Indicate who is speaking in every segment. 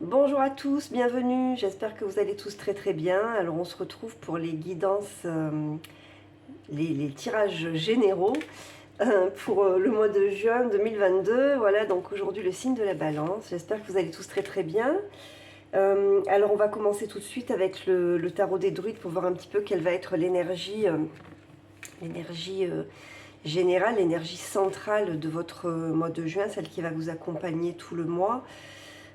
Speaker 1: Bonjour à tous, bienvenue, j'espère que vous allez tous très très bien. Alors on se retrouve pour les guidances, les tirages généraux pour le mois de juin 2022. Voilà, donc aujourd'hui le signe de la balance, j'espère que vous allez tous très très bien. Alors on va commencer tout de suite avec le tarot des druides pour voir un petit peu quelle va être l'énergie générale, l'énergie centrale de votre mois de juin, celle qui va vous accompagner tout le mois.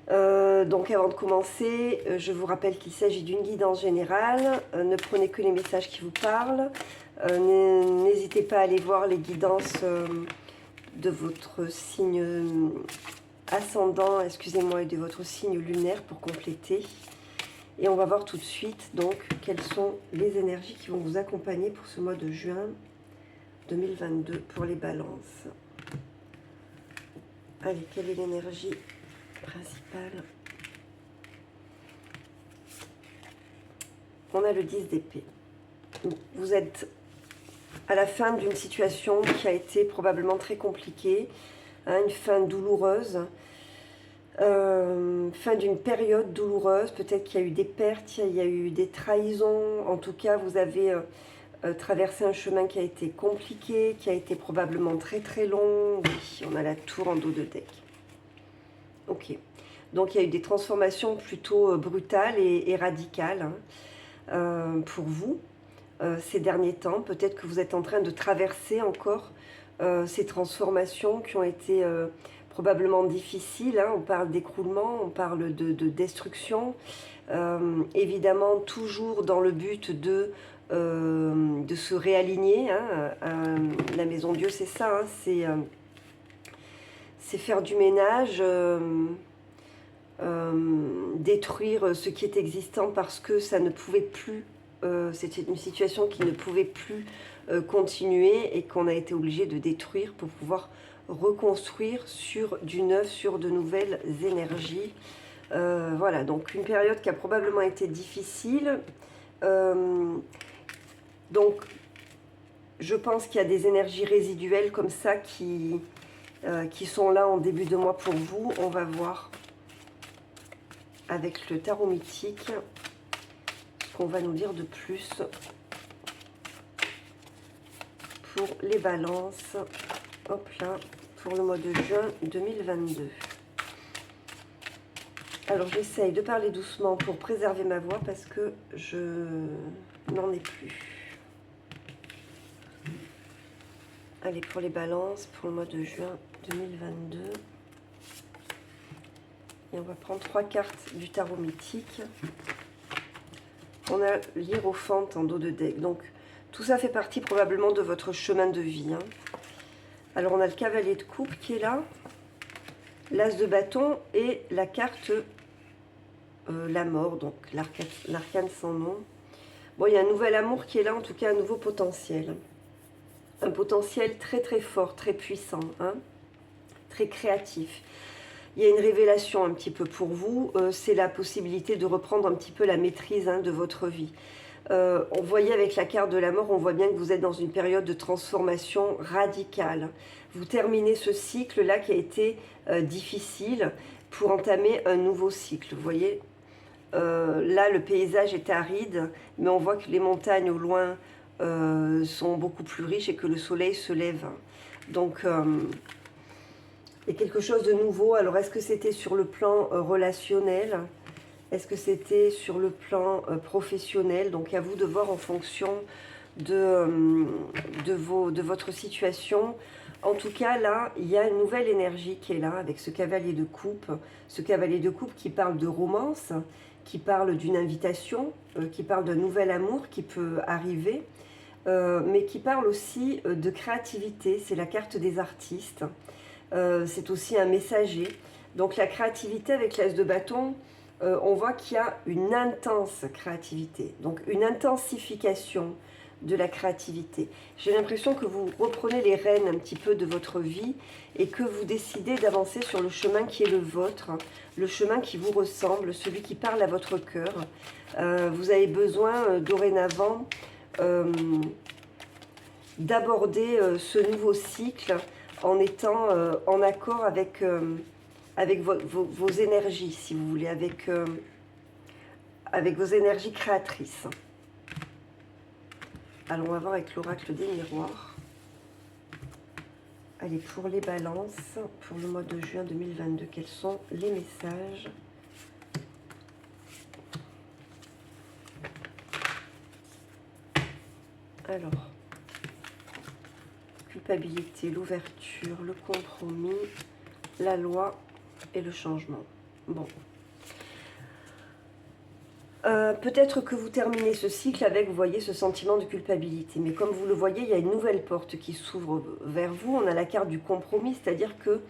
Speaker 1: Donc avant de commencer, je vous rappelle qu'il s'agit d'une guidance générale. Ne prenez que les messages qui vous parlent. N'hésitez pas à aller voir les guidances de votre signe ascendant, excusez-moi, et de votre signe lunaire pour compléter. Et on va voir tout de suite donc quelles sont les énergies qui vont vous accompagner pour ce mois de juin 2022 pour les balances. Allez, quelle est l'énergie principale? On a le 10 d'épée. Vous êtes à la fin d'une situation qui a été probablement très compliquée, hein, une fin douloureuse, fin d'une période douloureuse. Peut-être qu'il y a eu des pertes, il y a eu des trahisons. En tout cas, vous avez traversé un chemin qui a été compliqué, qui a été probablement très très long. Oui, on a la tour en dos de deck. Ok. Donc il y a eu des transformations plutôt brutales et radicales, hein, pour vous ces derniers temps. Peut-être que vous êtes en train de traverser encore ces transformations qui ont été probablement difficiles, hein. On parle d'écroulement, on parle de destruction, évidemment toujours dans le but de se réaligner, hein. La maison Dieu, c'est ça, hein, c'est faire du ménage, détruire ce qui est existant parce que ça ne pouvait plus, c'était une situation qui ne pouvait plus continuer et qu'on a été obligé de détruire pour pouvoir reconstruire sur du neuf, sur de nouvelles énergies. Voilà, donc une période qui a probablement été difficile. Donc je pense qu'il y a des énergies résiduelles comme ça qui sont là en début de mois pour vous. On va voir avec le tarot mythique ce qu'on va nous dire de plus pour les balances. Hop là, pour le mois de juin 2022. Alors j'essaye de parler doucement pour préserver ma voix parce que je n'en ai plus. Allez, pour les balances, pour le mois de juin 2022. Et on va prendre 3 cartes du tarot mythique. On a l'hiérophante en dos de deck. Donc tout ça fait partie probablement de votre chemin de vie, hein. Alors on a le cavalier de coupe qui est là, l'as de bâton et la carte la mort, donc l'arcane sans nom. Bon, il y a un nouvel amour qui est là, en tout cas un nouveau potentiel. Un potentiel très très fort, très puissant, hein, très créatif. Il y a une révélation un petit peu pour vous, c'est la possibilité de reprendre un petit peu la maîtrise, hein, de votre vie. On voyait avec la carte de la mort, on voit bien que vous êtes dans une période de transformation radicale. Vous terminez ce cycle-là qui a été difficile pour entamer un nouveau cycle. Vous voyez, là le paysage est aride, mais on voit que les montagnes au loin sont beaucoup plus riches et que le soleil se lève. Donc il y a quelque chose de nouveau. Alors est-ce que c'était sur le plan relationnel ? Est-ce que c'était sur le plan professionnel? Donc à vous de voir en fonction de votre situation. En tout cas, là, il y a une nouvelle énergie qui est là avec ce cavalier de coupe. Ce cavalier de coupe qui parle de romance, qui parle d'une invitation, qui parle d'un nouvel amour qui peut arriver, mais qui parle aussi de créativité. C'est la carte des artistes. C'est aussi un messager. Donc la créativité avec l'as de bâton, on voit qu'il y a une intense créativité, donc une intensification de la créativité. J'ai l'impression que vous reprenez les rênes un petit peu de votre vie et que vous décidez d'avancer sur le chemin qui est le vôtre, le chemin qui vous ressemble, celui qui parle à votre cœur. Vous avez besoin dorénavant d'aborder ce nouveau cycle en étant en accord avec avec vos énergies, si vous voulez, avec vos énergies créatrices. Alors, on va voir avec l'oracle des miroirs. Allez, pour les balances, pour le mois de juin 2022, quels sont les messages? Alors, culpabilité, l'ouverture, le compromis, la loi et le changement. Bon. Peut-être que vous terminez ce cycle avec, vous voyez, ce sentiment de culpabilité. Mais comme vous le voyez, il y a une nouvelle porte qui s'ouvre vers vous. On a la carte du compromis, c'est-à-dire que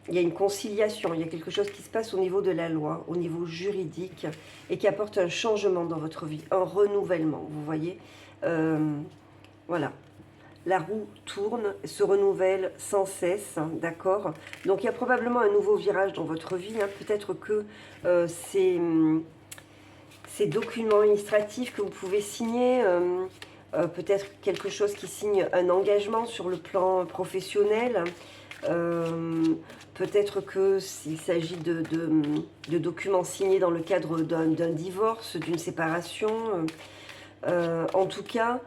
Speaker 1: il y a une conciliation, il y a quelque chose qui se passe au niveau de la loi, au niveau juridique, et qui apporte un changement dans votre vie, un renouvellement, vous voyez. Voilà. La roue tourne, se renouvelle sans cesse, hein, d'accord? Donc il y a probablement un nouveau virage dans votre vie, hein. Peut-être que ces documents administratifs que vous pouvez signer, peut-être quelque chose qui signe un engagement sur le plan professionnel, peut-être qu'il s'agit de documents signés dans le cadre d'un divorce, d'une séparation. En tout cas,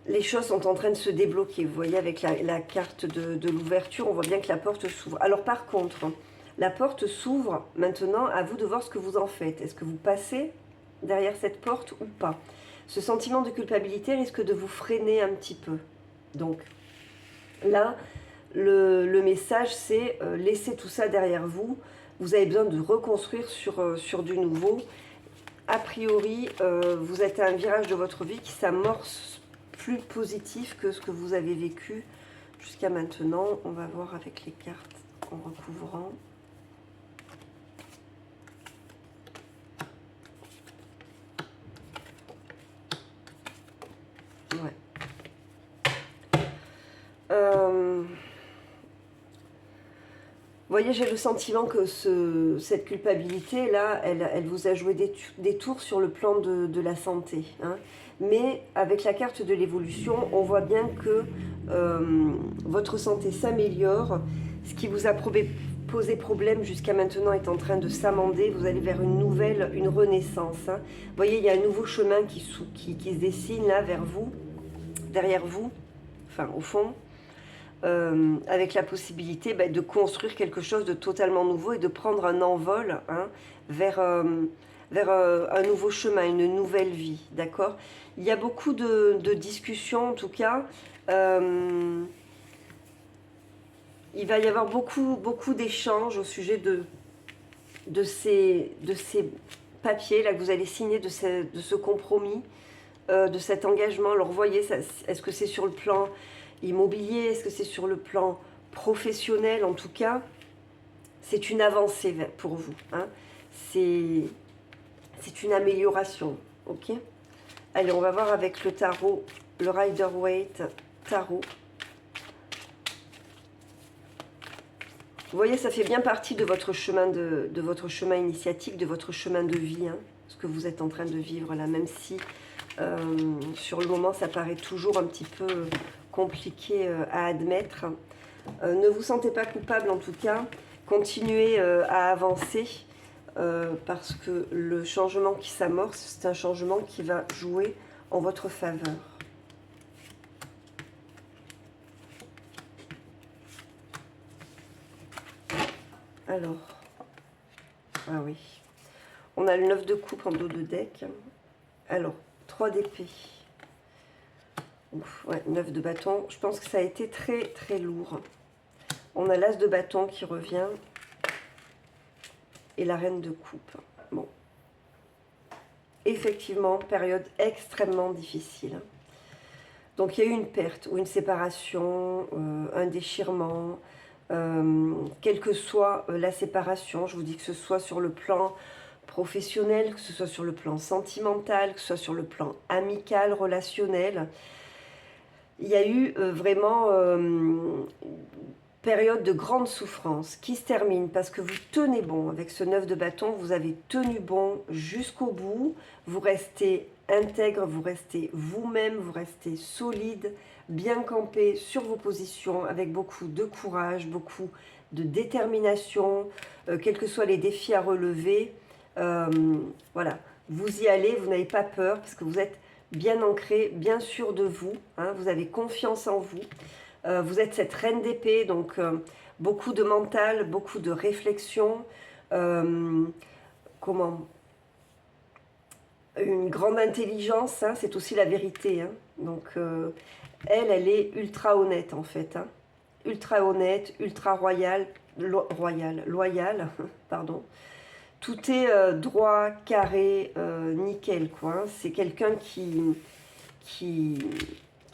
Speaker 1: les choses sont en train de se débloquer. Vous voyez, avec la carte de l'ouverture, on voit bien que la porte s'ouvre. Alors par contre, la porte s'ouvre maintenant, à vous de voir ce que vous en faites. Est-ce que vous passez derrière cette porte ou pas? Ce sentiment de culpabilité risque de vous freiner un petit peu. Donc là, le message, c'est laissez tout ça derrière vous. Vous avez besoin de reconstruire sur du nouveau. A priori, vous êtes à un virage de votre vie qui s'amorce plus positif que ce que vous avez vécu jusqu'à maintenant. On va voir avec les cartes en recouvrant. Ouais. Vous voyez, j'ai le sentiment que cette culpabilité-là, elle vous a joué des tours sur le plan de la santé, hein. Mais avec la carte de l'évolution, on voit bien que votre santé s'améliore. Ce qui vous a posé problème jusqu'à maintenant est en train de s'amender. Vous allez vers une renaissance, hein. Vous voyez, il y a un nouveau chemin qui se dessine là vers vous, derrière vous, enfin au fond. Avec la possibilité de construire quelque chose de totalement nouveau et de prendre un envol, hein, vers un nouveau chemin, une nouvelle vie, d'accord? Il y a beaucoup de discussions, en tout cas. Il va y avoir beaucoup d'échanges au sujet de ces papiers là que vous allez signer, de ce compromis, de cet engagement. Alors, voyez, est-ce que c'est sur le plan immobilier, est-ce que c'est sur le plan professionnel? En tout cas, c'est une avancée pour vous, hein. C'est une amélioration, ok? Allez, on va voir avec le tarot, le Rider-Waite tarot. Vous voyez, ça fait bien partie de votre chemin, de votre chemin initiatique, de votre chemin de vie, hein, ce que vous êtes en train de vivre là, même si sur le moment ça paraît toujours un petit peu compliqué à admettre. Ne vous sentez pas coupable en tout cas, continuez à avancer parce que le changement qui s'amorce, c'est un changement qui va jouer en votre faveur. Alors, ah oui, on a le 9 de coupe en dos de deck. Alors, 3 d'épée. Ouais, 9 de bâton. Je pense que ça a été très très lourd. On a l'as de bâton qui revient. Et la reine de coupe. Bon. Effectivement, période extrêmement difficile. Donc il y a eu une perte ou une séparation, un déchirement. Quelle que soit la séparation, je vous dis que ce soit sur le plan professionnel, que ce soit sur le plan sentimental, que ce soit sur le plan amical, relationnel, il y a eu vraiment période de grande souffrance qui se termine parce que vous tenez bon. Avec ce 9 de bâton, vous avez tenu bon jusqu'au bout, vous restez intègre, vous restez vous-même, vous restez solide, bien campé sur vos positions, avec beaucoup de courage, beaucoup de détermination, quels que soient les défis à relever. Voilà, vous y allez, vous n'avez pas peur parce que vous êtes bien ancré, bien sûr de vous, hein, vous avez confiance en vous. Vous êtes cette reine d'épée, donc beaucoup de mental, beaucoup de réflexion, comment une grande intelligence, hein, c'est aussi la vérité. Hein. Donc elle est ultra honnête en fait. Hein. Ultra honnête, ultra royale, loyale, pardon. Tout est droit, carré, nickel, quoi. Hein. C'est quelqu'un qui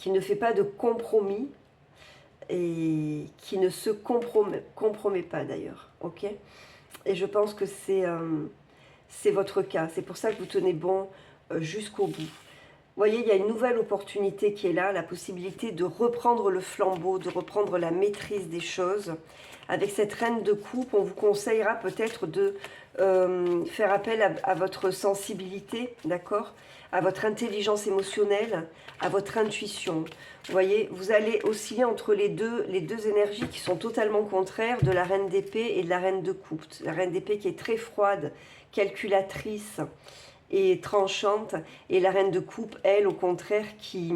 Speaker 1: ne fait pas de compromis et qui ne se compromet pas d'ailleurs. Ok. Et je pense que c'est votre cas. C'est pour ça que vous tenez bon jusqu'au bout. Vous voyez, il y a une nouvelle opportunité qui est là, la possibilité de reprendre le flambeau, de reprendre la maîtrise des choses. Avec cette reine de coupe, on vous conseillera peut-être de faire appel à votre sensibilité, d'accord, à votre intelligence émotionnelle, à votre intuition. Vous voyez, vous allez osciller entre les deux énergies qui sont totalement contraires de la reine d'épée et de la reine de coupe. La reine d'épée qui est très froide, calculatrice et tranchante, et la reine de coupe, elle, au contraire, qui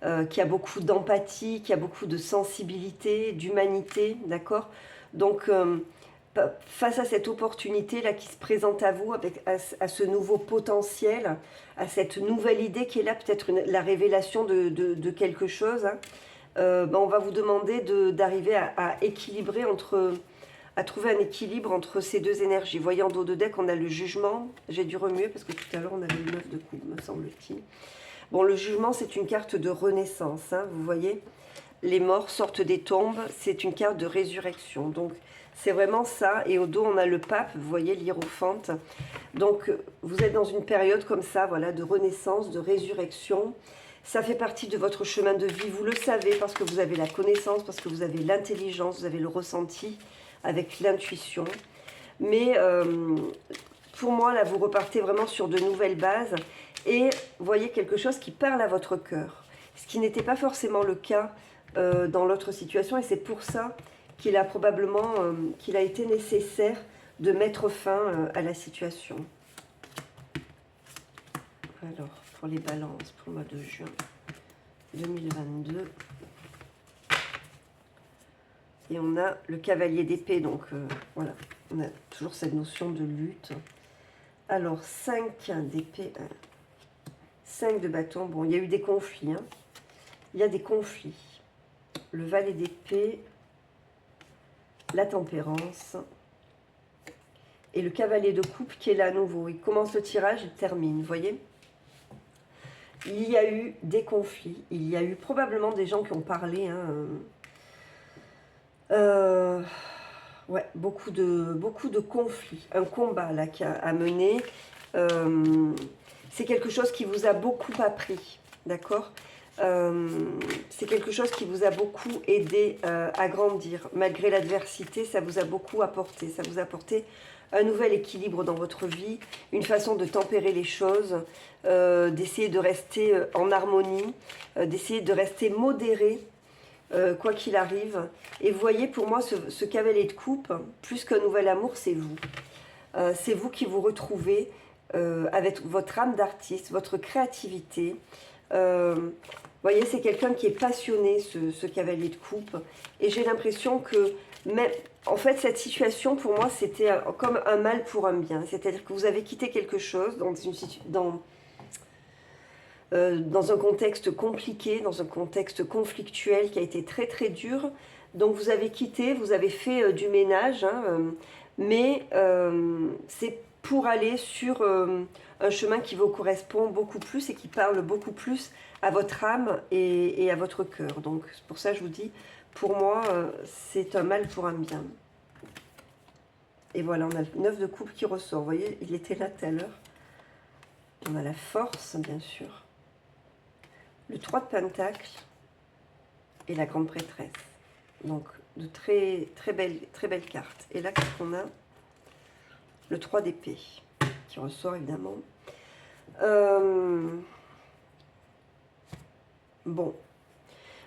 Speaker 1: a beaucoup d'empathie, qui a beaucoup de sensibilité, d'humanité, d'accord. Donc, face à cette opportunité-là qui se présente à vous, à ce nouveau potentiel, à cette nouvelle idée qui est là, peut-être la révélation de quelque chose, hein, on va vous demander d'arriver à équilibrer à trouver un équilibre entre ces deux énergies. Vous voyez, en dos de deck, on a le jugement. J'ai dû remuer parce que tout à l'heure, on avait le 9 de coupe, me semble-t-il. Bon, le jugement, c'est une carte de renaissance. Hein, vous voyez, les morts sortent des tombes. C'est une carte de résurrection. Donc, c'est vraiment ça. Et au dos, on a le pape, vous voyez, l'hiérophante. Donc, vous êtes dans une période comme ça, voilà, de renaissance, de résurrection. Ça fait partie de votre chemin de vie. Vous le savez parce que vous avez la connaissance, parce que vous avez l'intelligence, vous avez le ressenti, avec l'intuition. Mais pour moi, là, vous repartez vraiment sur de nouvelles bases et voyez quelque chose qui parle à votre cœur. Ce qui n'était pas forcément le cas dans l'autre situation. Et c'est pour ça qu'il a probablement, qu'il a été nécessaire de mettre fin à la situation. Alors, pour les balances, pour le mois de juin 2022... Et on a le cavalier d'épée, donc voilà, on a toujours cette notion de lutte. Alors, 5 d'épée, 5 de bâton. Bon, il y a eu des conflits. Hein. Il y a des conflits. Le valet d'épée, la tempérance et le cavalier de coupe qui est là à nouveau. Il commence le tirage, il termine, vous voyez. Il y a eu des conflits. Il y a eu probablement des gens qui ont parlé, hein, ouais, beaucoup de conflits, un combat là qui a mené. C'est quelque chose qui vous a beaucoup appris, d'accord. C'est quelque chose qui vous a beaucoup aidé à grandir. Malgré l'adversité, ça vous a beaucoup apporté. Ça vous a apporté un nouvel équilibre dans votre vie, une façon de tempérer les choses, d'essayer de rester en harmonie, d'essayer de rester modéré, quoi qu'il arrive. Et vous voyez, pour moi, ce cavalier de coupe, plus qu'un nouvel amour, c'est vous. C'est vous qui vous retrouvez avec votre âme d'artiste, votre créativité. Vous voyez, c'est quelqu'un qui est passionné, ce cavalier de coupe. Et j'ai l'impression que, même, en fait, cette situation, pour moi, c'était comme un mal pour un bien. C'est-à-dire que vous avez quitté quelque chose dans un contexte compliqué, dans un contexte conflictuel qui a été très très dur. Donc vous avez quitté, vous avez fait du ménage, hein, mais c'est pour aller sur un chemin qui vous correspond beaucoup plus et qui parle beaucoup plus à votre âme et à votre cœur. Donc c'est pour ça que je vous dis, pour moi, c'est un mal pour un bien. Et voilà, on a le 9 de coupe qui ressort. Vous voyez, il était là tout à l'heure. On a la force, bien sûr. Le 3 de Pentacle et la grande prêtresse. Donc, de très belles cartes. Et là, qu'est-ce qu'on a? Le 3 d'épée, qui ressort évidemment. Bon,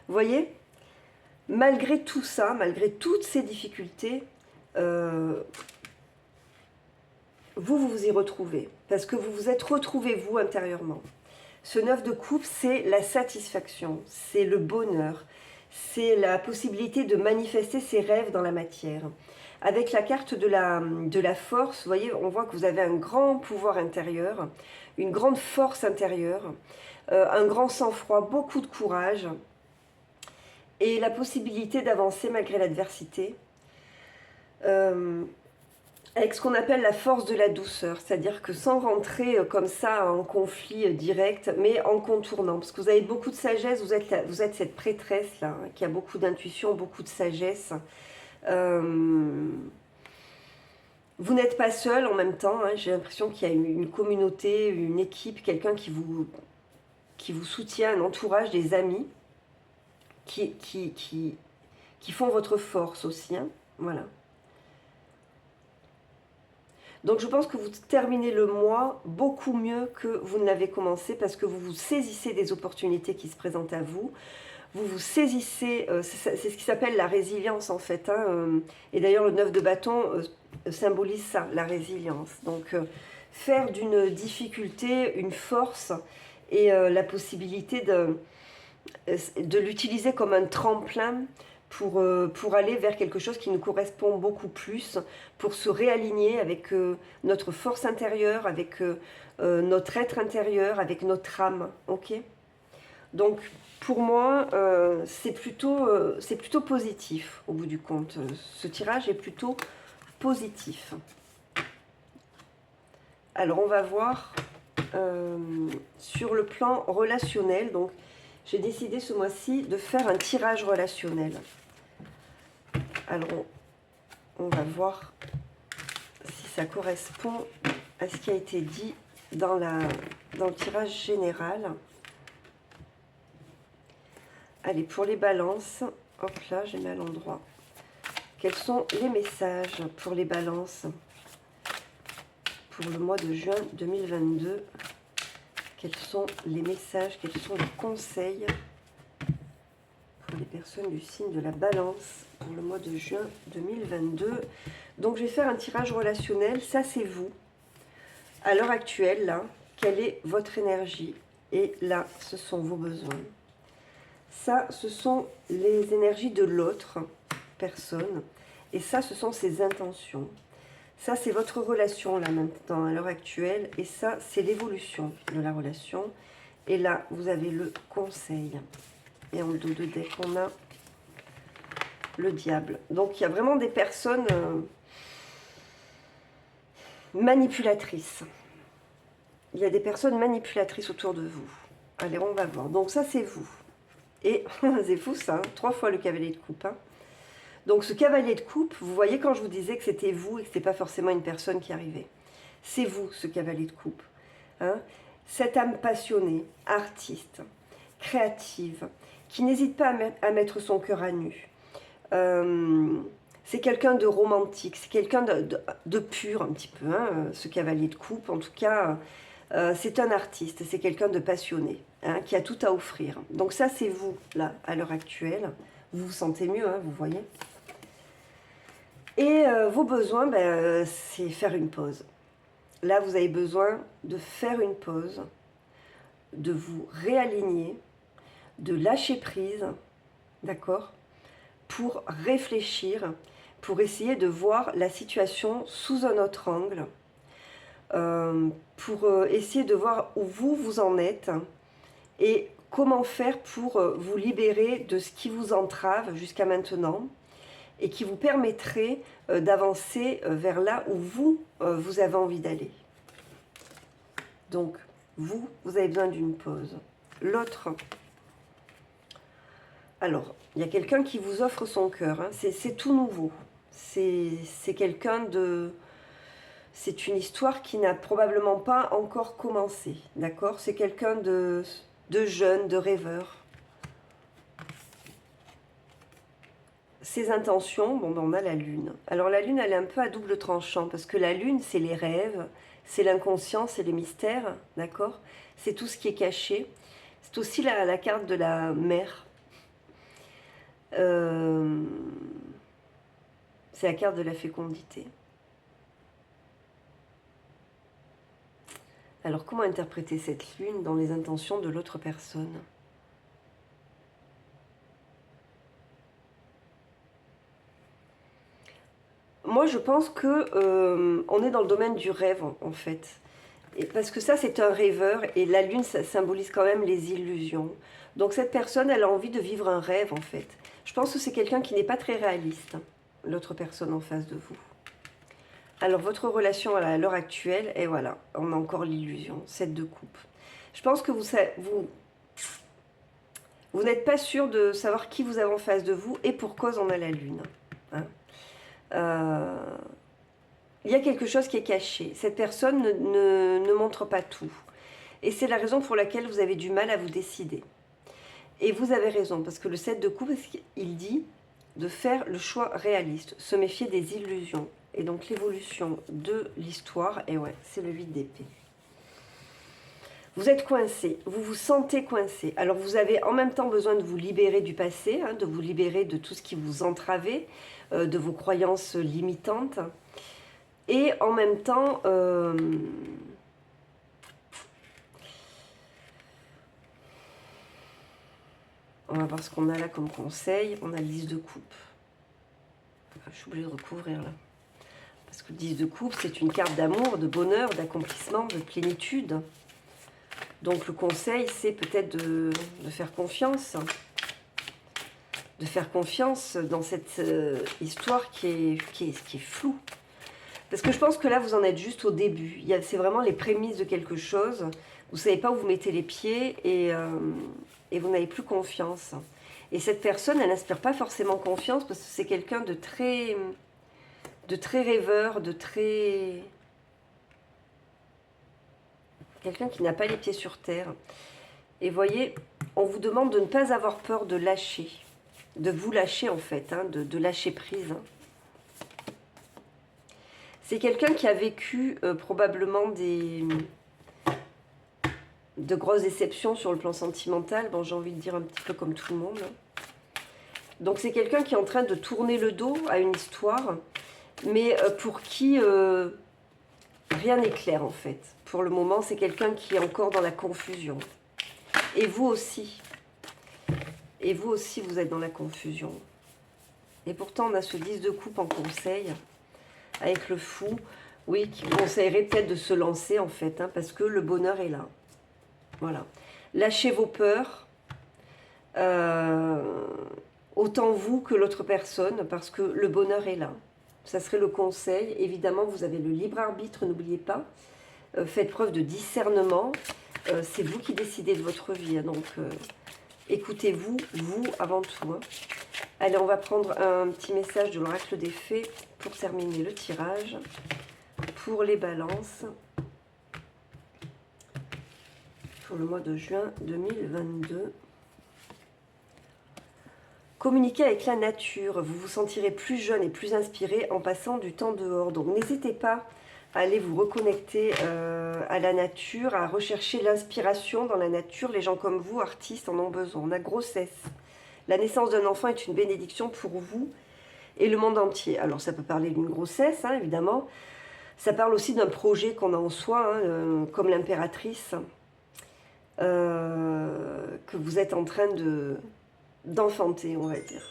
Speaker 1: vous voyez, malgré tout ça, malgré toutes ces difficultés, vous vous y retrouvez. Parce que vous vous êtes retrouvés, vous, intérieurement. Ce 9 de coupe, c'est la satisfaction, c'est le bonheur, c'est la possibilité de manifester ses rêves dans la matière. Avec la carte de la force, vous voyez, on voit que vous avez un grand pouvoir intérieur, une grande force intérieure, un grand sang-froid, beaucoup de courage, et la possibilité d'avancer malgré l'adversité. Avec ce qu'on appelle la force de la douceur, c'est-à-dire que sans rentrer comme ça en conflit direct, mais en contournant, parce que vous avez beaucoup de sagesse, vous êtes cette prêtresse-là, hein, qui a beaucoup d'intuition, beaucoup de sagesse. Vous n'êtes pas seul en même temps, hein, j'ai l'impression qu'il y a une communauté, une équipe, quelqu'un qui vous soutient, un entourage, des amis, qui font votre force aussi, hein, voilà. Donc je pense que vous terminez le mois beaucoup mieux que vous ne l'avez commencé parce que vous vous saisissez des opportunités qui se présentent à vous. Vous vous saisissez, c'est ce qui s'appelle la résilience en fait. Hein, et d'ailleurs le 9 de bâton symbolise ça, la résilience. Donc faire d'une difficulté une force et la possibilité de l'utiliser comme un tremplin pour aller vers quelque chose qui nous correspond beaucoup plus, pour se réaligner avec notre force intérieure, avec notre être intérieur, avec notre âme. Ok ? Donc, pour moi, c'est plutôt positif, au bout du compte. Ce tirage est plutôt positif. Alors, on va voir sur le plan relationnel. Donc, j'ai décidé ce mois-ci de faire un tirage relationnel. Alors, on va voir si ça correspond à ce qui a été dit dans le tirage général. Allez, pour les balances, hop là, j'ai mis à l'endroit. Quels sont les messages pour les balances pour le mois de juin 2022? Quels sont les messages, quels sont les conseils pour les personnes du signe de la balance pour le mois de juin 2022? Donc je vais faire un tirage relationnel, ça c'est vous. À l'heure actuelle, là, quelle est votre énergie? Et là, ce sont vos besoins. Ça, ce sont les énergies de l'autre personne. Et ça, ce sont ses intentions. Ça, c'est votre relation, là, maintenant, à l'heure actuelle. Et ça, c'est l'évolution de la relation. Et là, vous avez le conseil. Et en dos de deck, on a le diable. Donc, il y a vraiment des personnes manipulatrices. Il y a des personnes manipulatrices autour de vous. Allez, on va voir. Donc, ça, c'est vous. Et c'est fou ça, hein, 3 fois le cavalier de coupe. Hein. Donc ce cavalier de coupe, vous voyez quand je vous disais que c'était vous et que ce n'était pas forcément une personne qui arrivait. C'est vous ce cavalier de coupe. Hein. Cette âme passionnée, artiste, créative, qui n'hésite pas à mettre son cœur à nu. C'est quelqu'un de romantique, c'est quelqu'un de pur un petit peu, hein, ce cavalier de coupe. En tout cas, c'est un artiste, c'est quelqu'un de passionné. Hein, qui a tout à offrir. Donc ça, c'est vous, là, à l'heure actuelle. Vous vous sentez mieux, hein, vous voyez. Et vos besoins, ben, c'est faire une pause. Là, vous avez besoin de faire une pause, de vous réaligner, de lâcher prise, d'accord, pour réfléchir, pour essayer de voir la situation sous un autre angle, pour essayer de voir où vous en êtes, et comment faire pour vous libérer de ce qui vous entrave jusqu'à maintenant et qui vous permettrait d'avancer vers là où vous avez envie d'aller. Donc, vous avez besoin d'une pause. L'autre, alors, il y a quelqu'un qui vous offre son cœur. Hein, c'est tout nouveau. C'est quelqu'un de... C'est une histoire qui n'a probablement pas encore commencé. D'accord? C'est quelqu'un de jeune, de rêveur. Ses intentions, bon ben on a la lune. Alors la lune, elle est un peu à double tranchant, parce que la lune, c'est les rêves, c'est l'inconscient, c'est les mystères, d'accord? C'est tout ce qui est caché. C'est aussi la carte de la mer. C'est la carte de la fécondité. Alors, comment interpréter cette lune dans les intentions de l'autre personne? Moi, je pense que on est dans le domaine du rêve, en fait. Et parce que ça, c'est un rêveur, et la lune, ça symbolise quand même les illusions. Donc, cette personne, elle a envie de vivre un rêve, en fait. Je pense que c'est quelqu'un qui n'est pas très réaliste, hein, l'autre personne en face de vous. Alors, votre relation à l'heure actuelle, et voilà, on a encore l'illusion, 7 de coupe. Je pense que vous n'êtes pas sûr de savoir qui vous avez en face de vous, et pour cause on a la lune. Hein. Il y a quelque chose qui est caché. Cette personne ne montre pas tout. Et c'est la raison pour laquelle vous avez du mal à vous décider. Et vous avez raison, parce que le 7 de coupe, il dit de faire le choix réaliste, se méfier des illusions. Et donc l'évolution de l'histoire, et ouais, c'est le 8 d'épée. Vous êtes coincé, vous vous sentez coincé. Alors vous avez en même temps besoin de vous libérer du passé, hein, de vous libérer de tout ce qui vous entravait, de vos croyances limitantes. Et en même temps, on va voir ce qu'on a là comme conseil. On a le 10 de coupe. Je suis obligée de recouvrir là. Parce que le 10 de coupe, c'est une carte d'amour, de bonheur, d'accomplissement, de plénitude. Donc le conseil, c'est peut-être de faire confiance. De faire confiance dans cette histoire qui est floue. Parce que je pense que là, vous en êtes juste au début. C'est vraiment les prémices de quelque chose. Vous ne savez pas où vous mettez les pieds et vous n'avez plus confiance. Et cette personne, elle n'inspire pas forcément confiance parce que c'est quelqu'un de très rêveur, quelqu'un qui n'a pas les pieds sur terre. Et voyez, on vous demande de ne pas avoir peur de lâcher. De vous lâcher en fait, hein, de lâcher prise. Hein. C'est quelqu'un qui a vécu probablement de grosses déceptions sur le plan sentimental. Bon, j'ai envie de dire un petit peu comme tout le monde. Donc c'est quelqu'un qui est en train de tourner le dos à une histoire, mais pour qui rien n'est clair en fait. Pour le moment, c'est quelqu'un qui est encore dans la confusion. Et vous aussi. Et vous aussi, vous êtes dans la confusion. Et pourtant, on a ce 10 de coupe en conseil. Avec le fou, oui, qui conseillerait peut-être de se lancer en fait, hein, parce que le bonheur est là. Voilà. Lâchez vos peurs, autant vous que l'autre personne, parce que le bonheur est là. Ça serait le conseil. Évidemment, vous avez le libre arbitre, n'oubliez pas. Faites preuve de discernement. C'est vous qui décidez de votre vie. Hein, donc, écoutez-vous, vous avant tout. Hein. Allez, on va prendre un petit message de l'oracle des fées pour terminer le tirage. Pour les balances. Pour le mois de juin 2022. Communiquez avec la nature. Vous vous sentirez plus jeune et plus inspiré en passant du temps dehors. Donc, n'hésitez pas à aller vous reconnecter à la nature, à rechercher l'inspiration dans la nature. Les gens comme vous, artistes, en ont besoin. On a grossesse. La naissance d'un enfant est une bénédiction pour vous et le monde entier. Alors, ça peut parler d'une grossesse, hein, évidemment. Ça parle aussi d'un projet qu'on a en soi, hein, comme l'impératrice, que vous êtes en train d'enfanter, on va dire.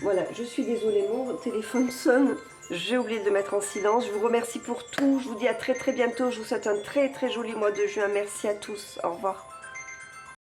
Speaker 1: Voilà, je suis désolée, mon téléphone sonne. J'ai oublié de le mettre en silence. Je vous remercie pour tout. Je vous dis à très très bientôt. Je vous souhaite un très très joli mois de juin. Merci à tous. Au revoir.